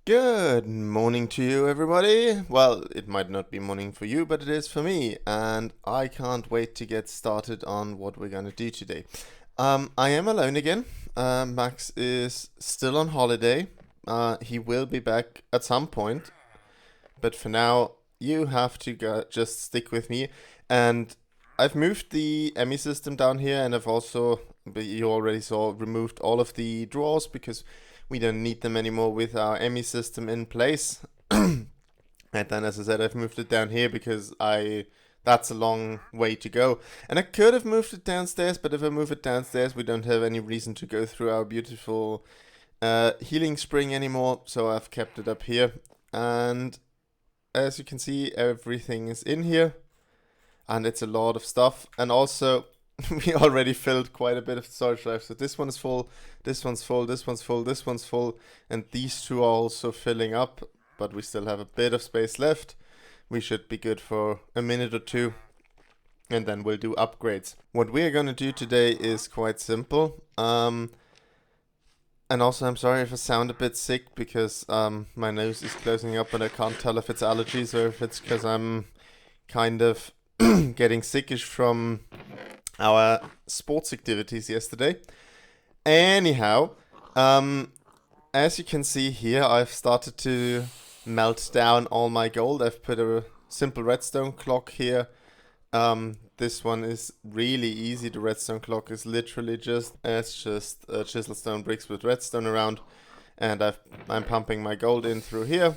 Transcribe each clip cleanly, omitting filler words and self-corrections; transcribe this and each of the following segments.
Good morning to you, everybody. Well, it might not be morning for you, but it is for me, and I can't wait to get started on what we're gonna do today. I am alone again. Max is still on holiday. He will be back at some point, but for now, you have to just stick with me. And I've moved the Emmy system down here, and I've also, but you already saw, removed all of the drawers because we don't need them anymore with our Emmy system in place. And then, as I said, I've moved it down here because that's a long way to go. And I could have moved it downstairs, but if I move it downstairs, we don't have any reason to go through our beautiful healing spring anymore. So I've kept it up here. And as you can see, everything is in here. And it's a lot of stuff. And also, we already filled quite a bit of storage drive. So this one is full, this one's full, this one's full, this one's full, and these two are also filling up, but we still have a bit of space left. We should be good for a minute or two, and then we'll do upgrades. What we are going to do today is quite simple. And also, I'm sorry if I sound a bit sick because my nose is closing up and I can't tell if it's allergies or if it's because I'm kind of getting sickish from our sports activities yesterday. Anyhow, as you can see here, I've started to melt down all my gold. I've put a simple redstone clock here. This one is really easy. The redstone clock is literally just chisel stone bricks with redstone around, and I'm pumping my gold in through here.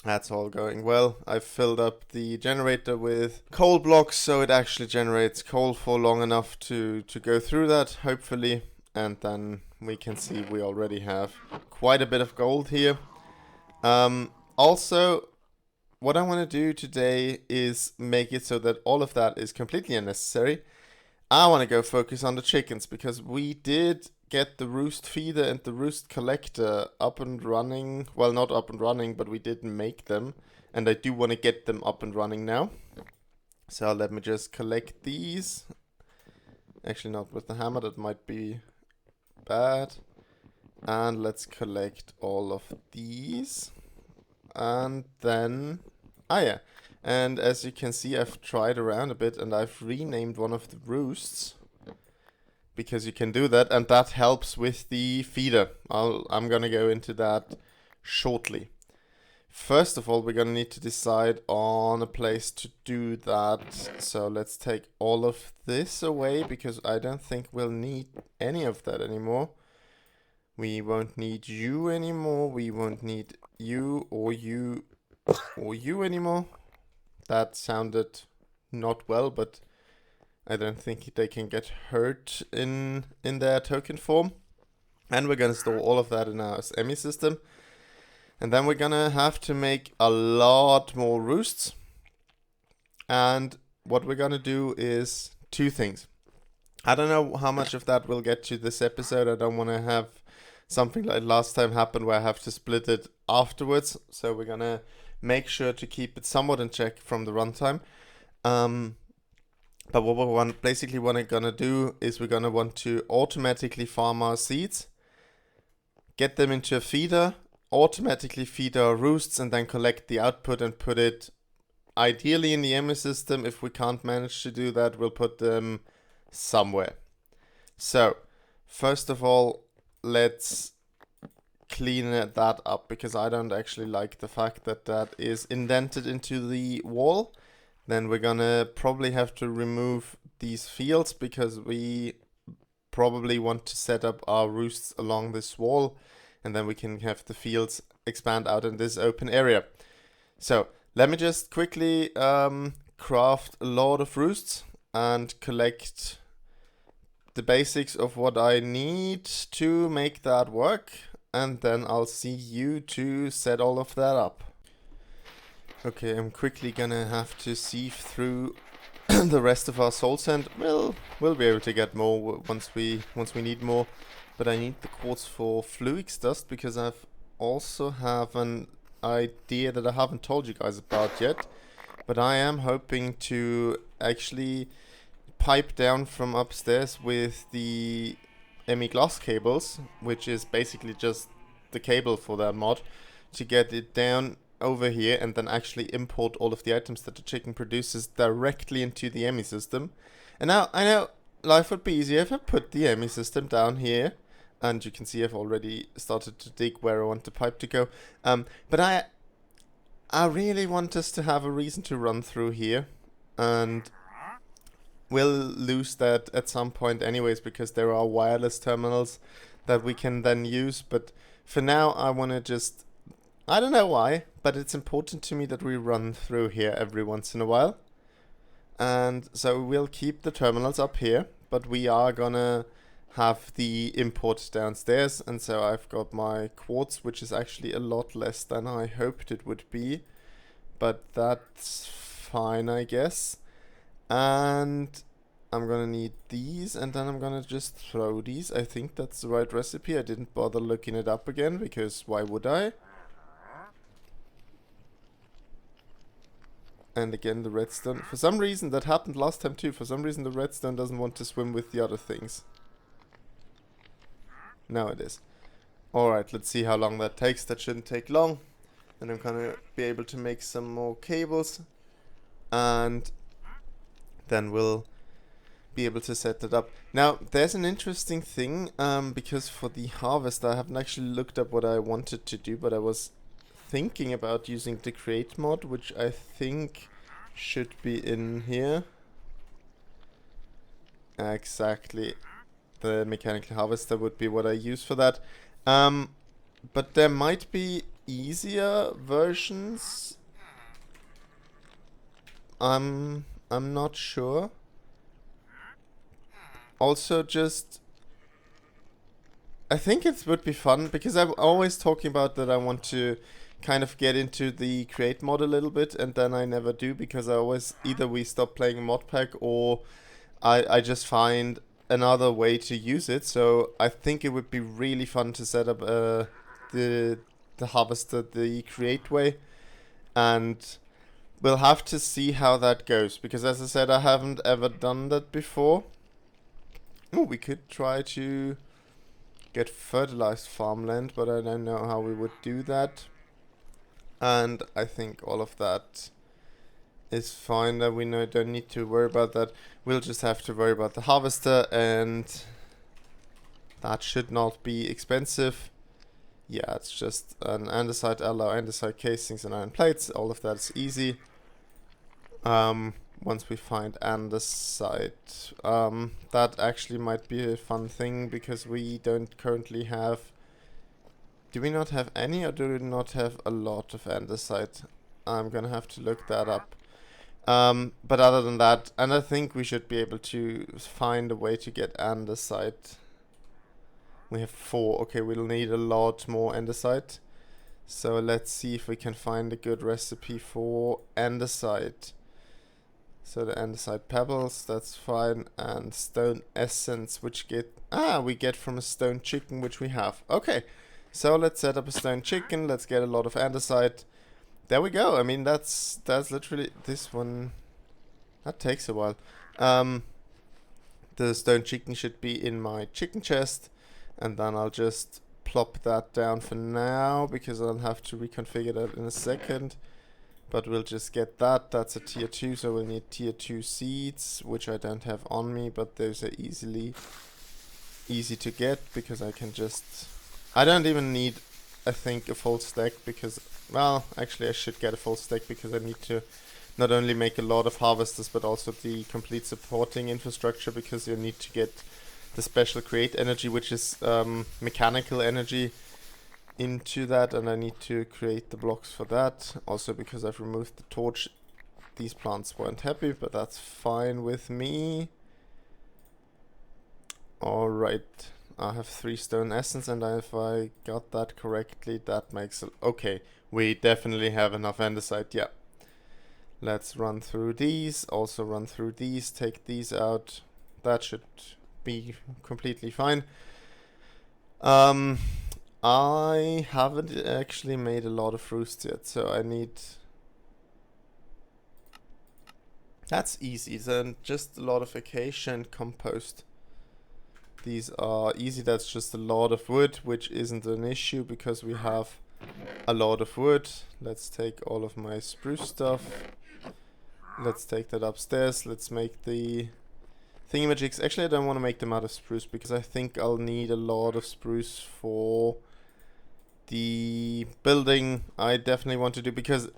That's all going well. I've filled up the generator with coal blocks, so it actually generates coal for long enough to go through that, hopefully. And then we can see we already have quite a bit of gold here. Also, what I want to do today is make it so that all of that is completely unnecessary. I want to go focus on the chickens because we did get the roost feeder and the roost collector up and running. Well, not up and running, but we did make them. And I do want to get them up and running now. So let me just collect these. Actually, not with the hammer. That might be bad. And let's collect all of these. And then... Ah, yeah. And as you can see, I've tried around a bit and I've renamed one of the roosts. Because you can do that, and that helps with the feeder. I'm gonna go into that shortly. First of all, we're gonna need to decide on a place to do that. So let's take all of this away, because I don't think we'll need any of that anymore. We won't need you anymore. We won't need you or you or you anymore. That sounded not well, but I don't think they can get hurt in their token form. And we're going to store all of that in our Emmy system. And then we're going to have to make a lot more roosts. And what we're going to do is two things. I don't know how much of that we'll get to this episode. I don't want to have something like last time happen where I have to split it afterwards. So we're going to make sure to keep it somewhat in check from the runtime. But what we're basically gonna do is we're gonna want to automatically farm our seeds, get them into a feeder, automatically feed our roosts, and then collect the output and put it ideally in the Emmy system. If we can't manage to do that, we'll put them somewhere. So, first of all, let's clean that up, because I don't actually like the fact that that is indented into the wall. Then we're gonna probably have to remove these fields because we probably want to set up our roosts along this wall, and then we can have the fields expand out in this open area. So let me just quickly craft a lot of roosts and collect the basics of what I need to make that work, and then I'll see you to set all of that up. Okay, I'm quickly gonna have to sieve through the rest of our soul sand. We'll be able to get more once we need more, but I need the quartz for Fluix dust because I've also have an idea that I haven't told you guys about yet. But I am hoping to actually pipe down from upstairs with the Emmy glass cables, which is basically just the cable for that mod to get it down over here and then actually import all of the items that the chicken produces directly into the EMI system. And now I know life would be easier if I put the EMI system down here, and you can see I've already started to dig where I want the pipe to go. But I really want us to have a reason to run through here, and we'll lose that at some point anyways because there are wireless terminals that we can then use. But for now I want to just, I don't know why, but it's important to me that we run through here every once in a while. And so we'll keep the terminals up here, but we are gonna have the import downstairs. And so I've got my quartz, which is actually a lot less than I hoped it would be, but that's fine, I guess. And I'm gonna need these, and then I'm gonna just throw these. I think that's the right recipe. I didn't bother looking it up again because why would I? And again, the redstone. For some reason, that happened last time too. For some reason, the redstone doesn't want to swim with the other things. Now it is. Alright, let's see how long that takes. That shouldn't take long. And I'm gonna be able to make some more cables. And then we'll be able to set that up. Now, there's an interesting thing, because for the harvest, I haven't actually looked up what I wanted to do, but I was thinking about using the create mod, which I think should be in here. Exactly. The mechanical harvester would be what I use for that. But there might be easier versions. I'm not sure. Also, just I think it would be fun because I'm always talking about that I want to kind of get into the create mod a little bit, and then I never do because I always either we stop playing mod pack or I just find another way to use it. So I think it would be really fun to set up the harvester the create way, and we'll have to see how that goes because, as I said, I haven't ever done that before. Oh, we could try to get fertilized farmland, but I don't know how we would do that. And I think all of that is fine, that we don't need to worry about that. We'll just have to worry about the harvester, and that should not be expensive. Yeah, it's just an andesite alloy, andesite casings, and iron plates. All of that is easy. Once we find andesite, that actually might be a fun thing because we don't currently have. Do we not have any, or do we not have a lot of andesite? I'm gonna have to look that up. But other than that, and I think we should be able to find a way to get andesite. We have 4. Okay, we'll need a lot more andesite. So let's see if we can find a good recipe for andesite. So the andesite pebbles, that's fine, and stone essence, which we get from a stone chicken, which we have. Okay, so let's set up a stone chicken. Let's get a lot of andesite. There we go. I mean, that's literally this one. That takes a while. The stone chicken should be in my chicken chest, and then I'll just plop that down for now because I'll have to reconfigure that in a second. But we'll just get that. That's a tier 2, so we'll need tier 2 seeds, which I don't have on me, but those are easy to get because I can just. I don't even need, I think, a full stack because, well, actually I should get a full stack because I need to not only make a lot of harvesters but also the complete supporting infrastructure, because you need to get the special create energy, which is mechanical energy, into that, and I need to create the blocks for that. Also because I've removed the torch, these plants weren't happy, but that's fine with me. Alright, I have 3 stone essence, and if I got that correctly, that makes it okay. We definitely have enough andesite, yeah. Let's run through these, also run through these, take these out. That should be completely fine. I haven't actually made a lot of roosts yet, so I need. That's easy, then just a lot of acacia and compost. these are easy. That's just a lot of wood, which isn't an issue because we have a lot of wood. Let's take all of my spruce stuff. Let's take that upstairs. Let's make the thingamajigs. Actually, I don't want to make them out of spruce because I think I'll need a lot of spruce for the building I definitely want to do, because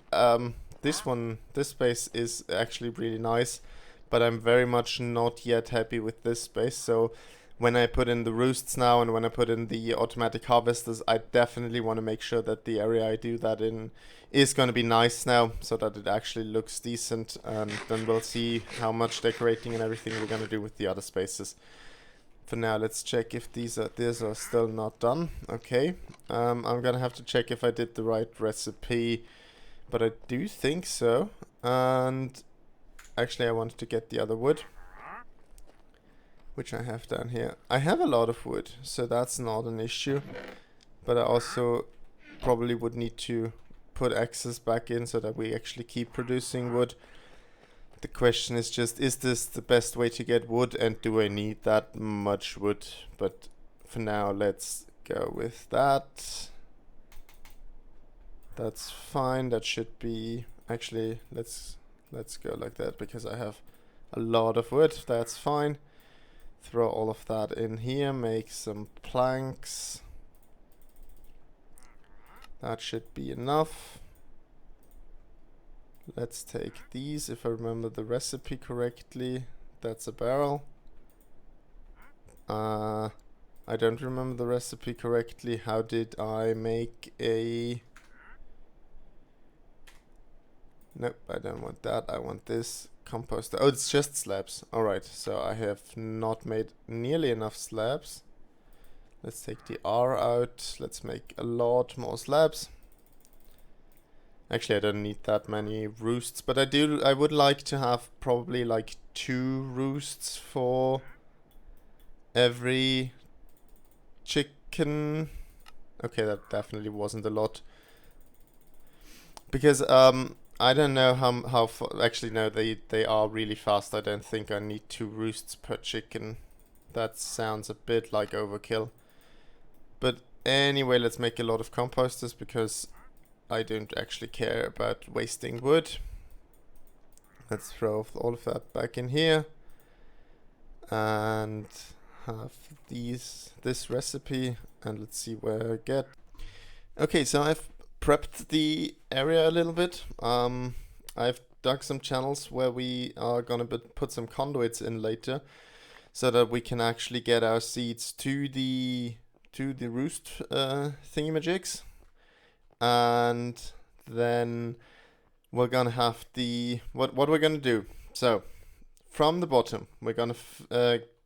this space is actually really nice, but I'm very much not yet happy with this space. So when I put in the roosts now and when I put in the automatic harvesters, I definitely want to make sure that the area I do that in is going to be nice now, so that it actually looks decent, and then we'll see how much decorating and everything we're going to do with the other spaces. For now, let's check if these are still not done. Okay, I'm gonna have to check if I did the right recipe, but I do think so. And actually, I wanted to get the other wood, which I have down here. I have a lot of wood, so that's not an issue, but I also probably would need to put access back in so that we actually keep producing wood. The question is just, is this the best way to get wood, and do I need that much wood? But for now, let's go with that. That's fine. That should be, actually, let's go like that because I have a lot of wood. That's fine. Throw all of that in here, make some planks. That should be enough. Let's take these, if I remember the recipe correctly. That's a barrel. I don't remember the recipe correctly. How did I make a... Nope, I don't want that. I want this composter. Oh, it's just slabs. Alright, so I have not made nearly enough slabs. Let's take the R out. Let's make a lot more slabs. Actually, I don't need that many roosts, but I would like to have probably like 2 roosts for every chicken. Okay, that definitely wasn't a lot. Because I don't know how actually no, they are really fast. I don't think I need 2 roosts per chicken. That sounds a bit like overkill. But anyway, let's make a lot of composters because I don't actually care about wasting wood. Let's throw all of that back in here and have this recipe, and let's see where I get. Okay, so I've prepped the area a little bit. I've dug some channels where we are gonna put some conduits in later, so that we can actually get our seeds to the roost thingamajigs. And then we're gonna have what we're gonna do. So from the bottom, we're gonna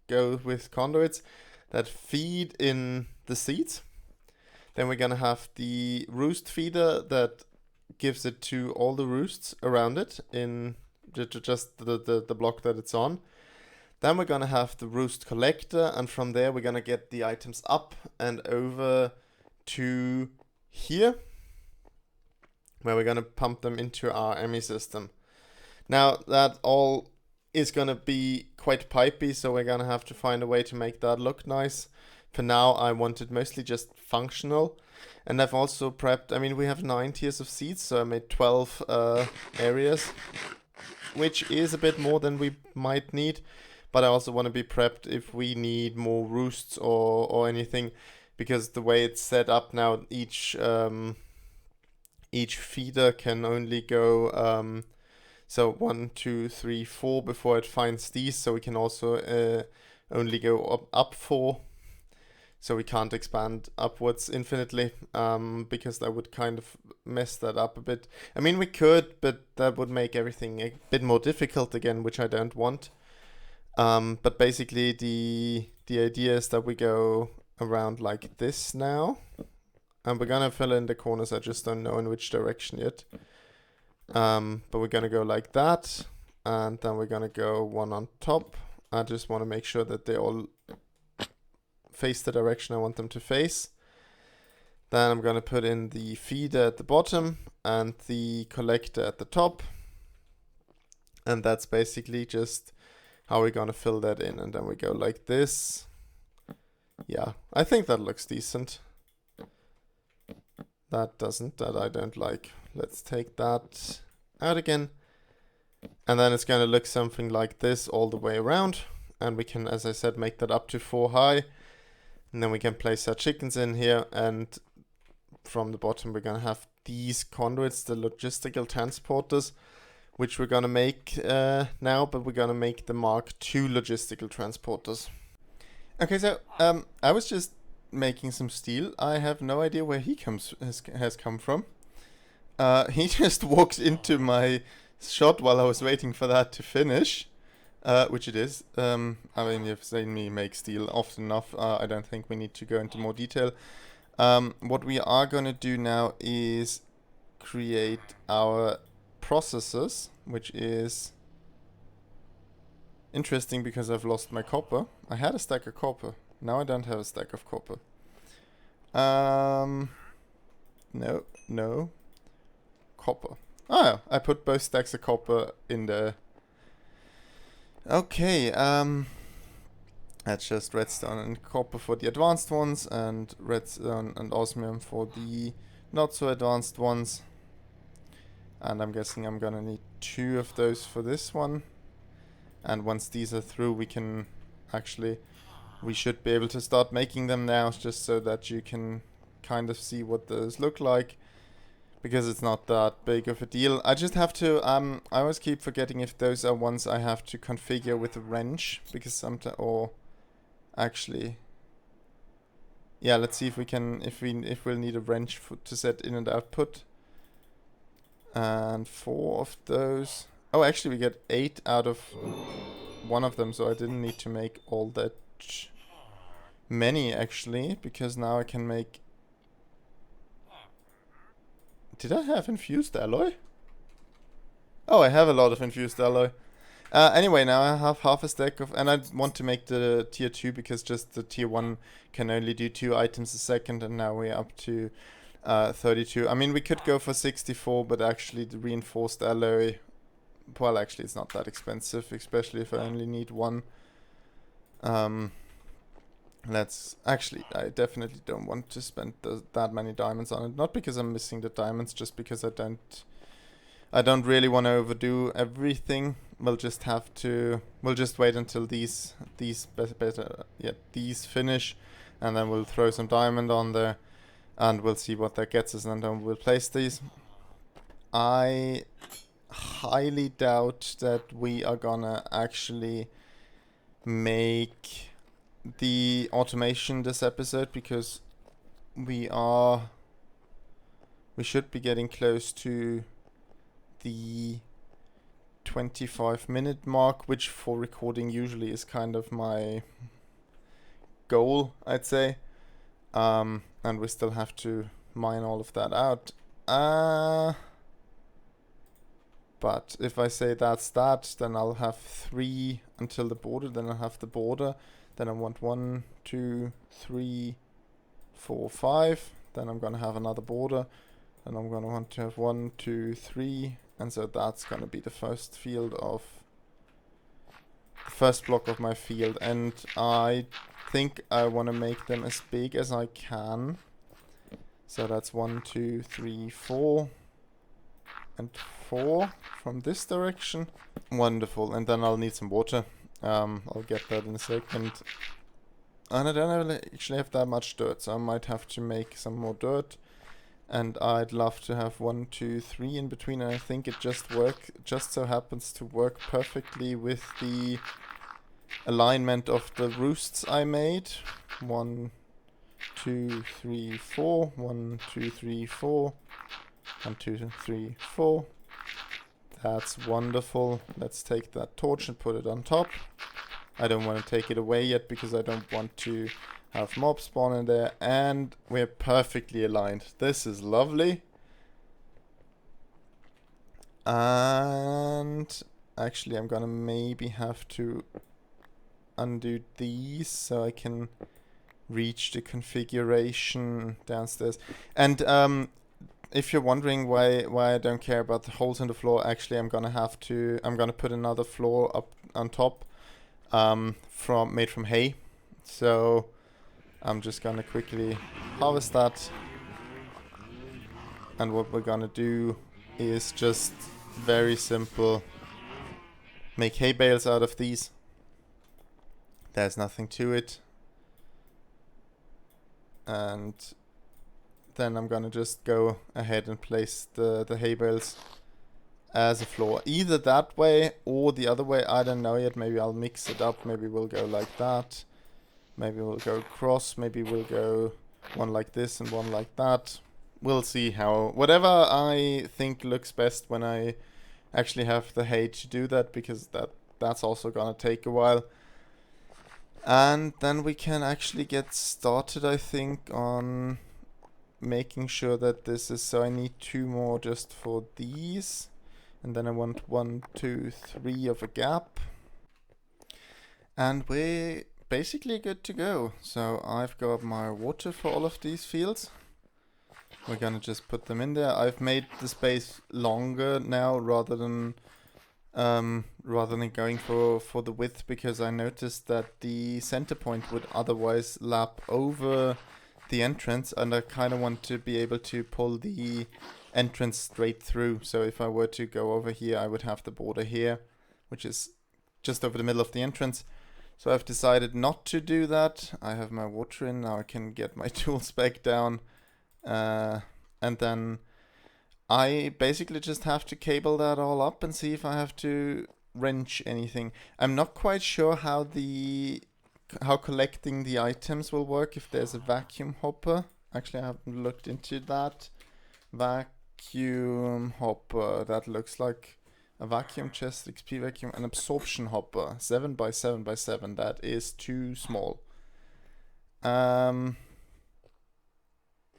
go with conduits that feed in the seeds. Then we're gonna have the roost feeder that gives it to all the roosts around it in just the block that it's on. Then we're gonna have the roost collector, and from there we're gonna get the items up and over to here, where we're gonna pump them into our EMI system. Now that all is gonna be quite pipey, so we're gonna have to find a way to make that look nice. For now, I want it mostly just functional, and I've also prepped, I mean, we have 9 tiers of seeds, so I made 12 areas, which is a bit more than we might need, but I also want to be prepped if we need more roosts or anything, because the way it's set up now, each feeder can only go so 1, 2, 3, 4 before it finds these, so we can also only go up 4, so we can't expand upwards infinitely, because that would kind of mess that up a bit. I mean, we could, but that would make everything a bit more difficult again, which I don't want. But basically the idea is that we go around like this now, and we're gonna fill in the corners. I just don't know in which direction yet. But we're gonna go like that, and then we're gonna go one on top. I just want to make sure that they all face the direction I want them to face. Then I'm gonna put in the feeder at the bottom and the collector at the top, and that's basically just how we're gonna fill that in. And then we go like this, Yeah, I think that looks decent. That doesn't, that I don't like. Let's take that out again. And then it's going to look something like this all the way around. And we can, as I said, make that up to 4 high. And then we can place our chickens in here. And from the bottom, we're going to have these conduits, the logistical transporters, which we're going to make now, but we're going to make the Mark II logistical transporters. Okay, so I was just making some steel. I have no idea where he has come from. He just walked into my shot while I was waiting for that to finish, which it is. I mean, you've seen me make steel often enough. I don't think we need to go into more detail. What we are going to do now is create our processes, which is interesting because I've lost my copper. I had a stack of copper. Now I don't have a stack of copper. No. Copper. Oh, I put both stacks of copper in there. Okay, that's just redstone and copper for the advanced ones, and redstone and osmium for the not so advanced ones. And I'm guessing I'm gonna need 2 of those for this one. And once these are through, we can actually, we should be able to start making them now, just so that you can kind of see what those look like, because it's not that big of a deal. I just have to, I always keep forgetting if those are ones I have to configure with a wrench, because sometimes, or actually, yeah, let's see if we can, if we'll need a wrench to set in and output. And 4 of those. Oh, actually we get 8 out of one of them, so I didn't need to make all that many actually, because now I can make... Did I have infused alloy? Oh, I have a lot of infused alloy. Anyway, now I have half a stack of... And I want to make the tier 2 because just the tier 1 can only do 2 items a second, and now we're up to 32. I mean, we could go for 64, but actually the reinforced alloy... Well, actually it's not that expensive, especially if I only need 1. Let's... Actually, I definitely don't want to spend that many diamonds on it. Not because I'm missing the diamonds, just because I don't really want to overdo everything. We'll just have to... We'll just wait until these finish, and then we'll throw some diamond on there, and we'll see what that gets us, and then we'll place these. I highly doubt that we are gonna actually make the automation this episode, because we should be getting close to the 25-minute mark, which for recording usually is kind of my goal, I'd say. And we still have to mine all of that out. But if I say that's that, then I'll have 3 until the border, then I'll have the border, then I want 1, 2, 3, 4, 5, then I'm gonna have another border, and I'm gonna want to have 1, 2, 3, and so that's gonna be the first field of, the first block of my field, and I think I wanna make them as big as I can. So that's 1, 2, 3, 4, and 4 from this direction. Wonderful, and then I'll need some water. I'll get that in a second. And I don't actually have that much dirt, so I might have to make some more dirt. And I'd love to have 1, 2, 3 in between, and I think it just so happens to work perfectly with the alignment of the roosts I made. 1, 2, 3, 4. 1, 2, 3, 4. 1, 2, 3, 4. That's wonderful. Let's take that torch and put it on top. I don't want to take it away yet because I don't want to have mobs spawn in there. And we're perfectly aligned. This is lovely. And actually I'm gonna maybe have to undo these so I can reach the configuration downstairs. And if you're wondering why I don't care about the holes in the floor, actually I'm gonna put another floor up on top, made from hay. So I'm just gonna quickly harvest that. And what we're gonna do is just very simple. Make hay bales out of these. There's nothing to it. And then I'm gonna just go ahead and place the hay bales as a floor. Either that way or the other way, I don't know yet. Maybe I'll mix it up. Maybe we'll go like that. Maybe we'll go cross. Maybe we'll go one like this and one like that. We'll see how... Whatever I think looks best when I actually have the hay to do that, because that's also gonna take a while. And then we can actually get started, I think, on making sure that this is... So I need 2 more just for these. And then I want 1, 2, 3 of a gap. And we're basically good to go. So I've got my water for all of these fields. We're gonna just put them in there. I've made the space longer now rather than going for the width, because I noticed that the center point would otherwise lap over the entrance, and I kind of want to be able to pull the entrance straight through. So if I were to go over here, I would have the border here, which is just over the middle of the entrance. So I've decided not to do that. I have my water in, now I can get my tools back down. And then I basically just have to cable that all up and see if I have to wrench anything. I'm not quite sure how collecting the items will work, if there's a vacuum hopper. Actually, I haven't looked into that. Vacuum hopper, that looks like a vacuum chest, XP vacuum, an absorption hopper, 7 by 7 by 7. That is too small.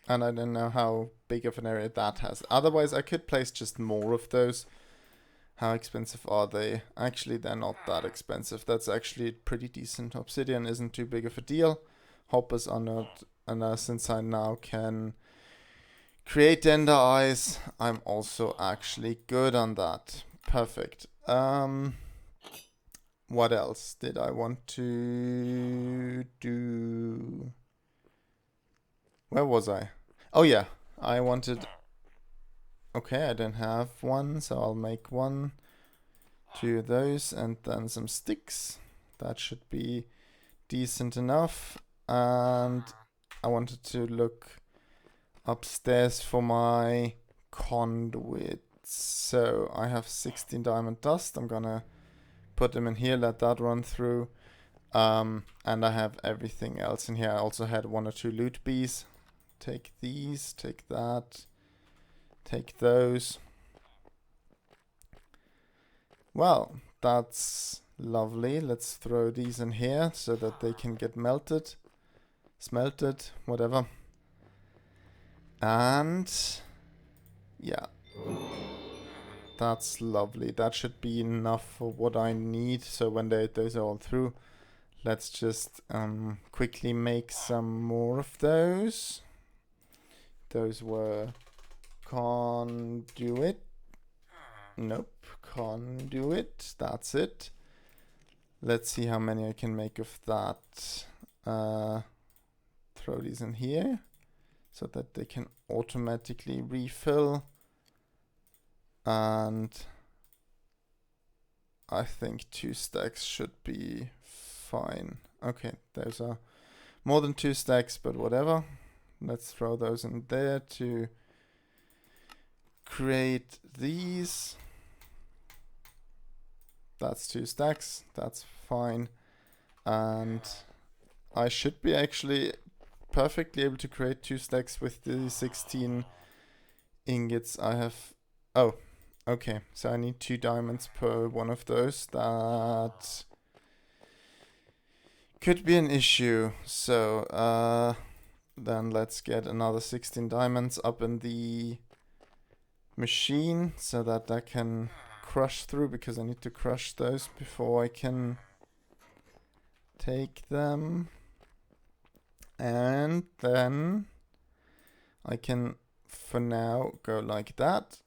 And I don't know how big of an area that has. Otherwise, I could place just more of those. How expensive are they? Actually, they're not that expensive. That's actually pretty decent. Obsidian isn't too big of a deal. Hoppers are not. And since I now can create ender eyes, I'm also actually good on that. Perfect. What else did I want to do? Where was I? Oh yeah, I wanted... Okay, I don't have one, so I'll make 1, 2 of those, and then some sticks. That should be decent enough. And I wanted to look upstairs for my conduits. So I have 16 diamond dust. I'm gonna put them in here, let that run through. And I have everything else in here. I also had 1 or 2 loot bees. Take these, take that, take those. Well, that's lovely. Let's throw these in here so that they can get melted, smelted, whatever. And yeah, that's lovely. That should be enough for what I need. So when those are all through, let's just quickly make some more of those. Those were conduit. Nope, conduit. That's it. Let's see how many I can make of that. Throw these in here so that they can automatically refill. And I think 2 stacks should be fine. Okay, those are more than 2 stacks, but whatever. Let's throw those in there to create these. That's 2 stacks. That's fine. And I should be actually perfectly able to create 2 stacks with the 16 ingots I have. Oh, okay. So I need 2 diamonds per one of those. That could be an issue. So, then let's get another 16 diamonds up in the machine so that I can crush through, because I need to crush those before I can take them. And then I can, for now, go like that.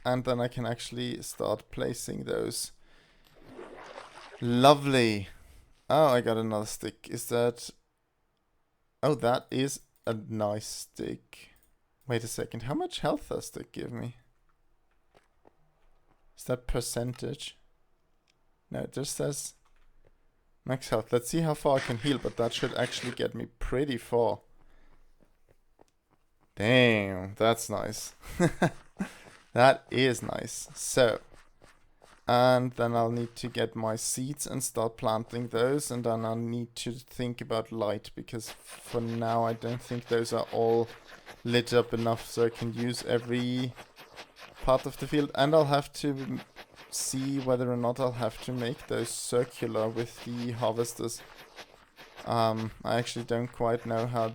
And then I can actually start placing those. Lovely. Oh, I got another stick. Is that... Oh, that is a nice stick. Wait a second, how much health does that give me? Is that percentage? No, it just says max health. Let's see how far I can heal, but that should actually get me pretty far. Damn, that's nice. That is nice. So, and then I'll need to get my seeds and start planting those, and then I'll need to think about light, because for now I don't think those are all lit up enough so I can use every part of the field. And I'll have to see whether or not I'll have to make those circular with the harvesters. I actually don't quite know how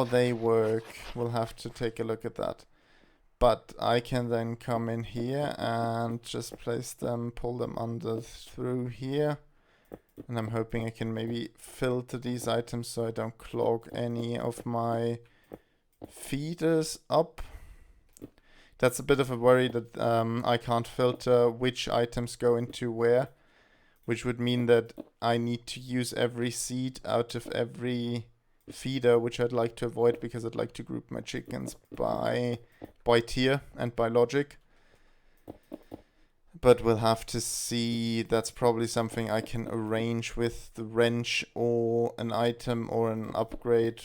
they work. We'll have to take a look at that. But I can then come in here and just place them, pull them under through here. And I'm hoping I can maybe filter these items so I don't clog any of my feeders up. That's a bit of a worry that I can't filter which items go into where, which would mean that I need to use every seed out of every feeder, which I'd like to avoid because I'd like to group my chickens by tier and by logic. But we'll have to see. That's probably something I can arrange with the wrench or an item or an upgrade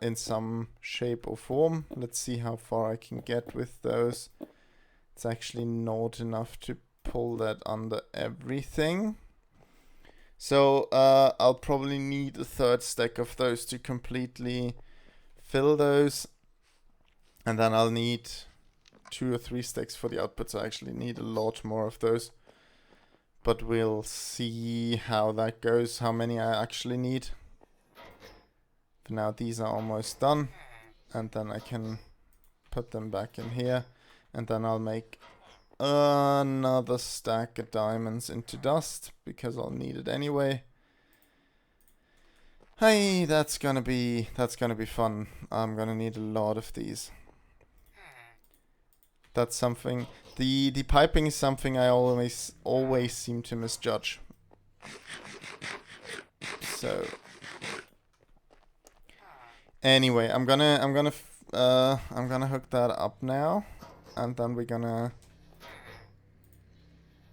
in some shape or form. Let's see how far I can get with those. It's actually not enough to pull that under everything. So I'll probably need a third stack of those to completely fill those. And then I'll need 2 or 3 stacks for the output, so I actually need a lot more of those. But we'll see how that goes, how many I actually need. For now, these are almost done. And then I can put them back in here. And then I'll make another stack of diamonds into dust, because I'll need it anyway. Hey, that's gonna be fun. I'm gonna need a lot of these. That's something. The piping is something I always seem to misjudge. So anyway, I'm gonna hook that up now, and then we're gonna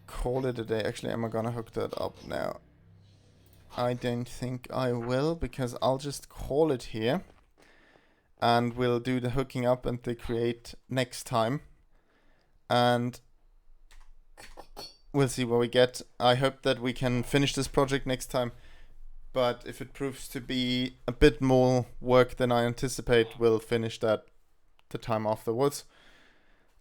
call it a day. Actually, am I gonna hook that up now? I don't think I will, because I'll just call it here, and we'll do the hooking up and the create next time. And we'll see where we get. I hope that we can finish this project next time. But if it proves to be a bit more work than I anticipate, we'll finish that the time afterwards.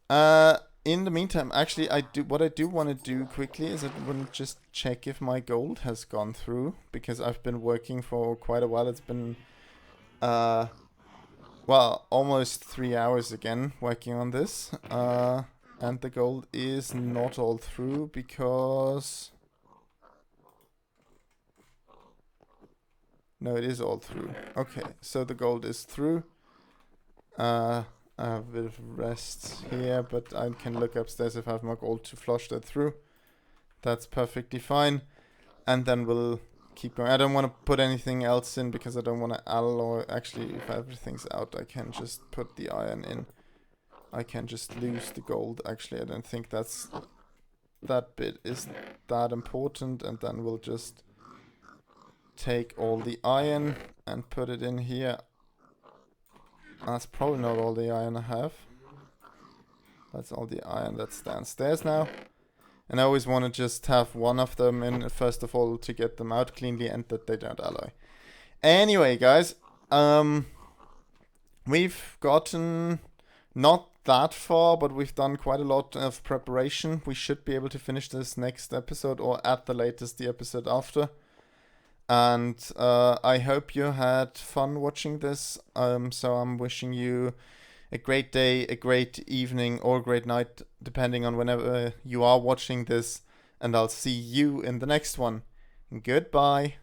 In the meantime, actually, what I do want to do quickly is I want to just check if my gold has gone through, because I've been working for quite a while. It's been well, almost 3 hours again working on this. And the gold is not all through because... No, it is all through. Okay, so the gold is through. I have a bit of rest here, but I can look upstairs if I have more gold to flush that through. That's perfectly fine. And then we'll keep going. I don't want to put anything else in because I don't want to alloy. Actually, if everything's out, I can just put the iron in. I can just lose the gold. Actually, I don't think that bit is that important. And then we'll just take all the iron and put it in here. That's probably not all the iron I have. That's all the iron that's downstairs now. And I always want to just have one of them in first of all to get them out cleanly and that they don't alloy. Anyway, guys, we've gotten not that far, but we've done quite a lot of preparation. We should be able to finish this next episode, or at the latest the episode after. And I hope you had fun watching this. So I'm wishing you a great day, a great evening, or a great night, depending on whenever you are watching this. And I'll see you in the next one. Goodbye.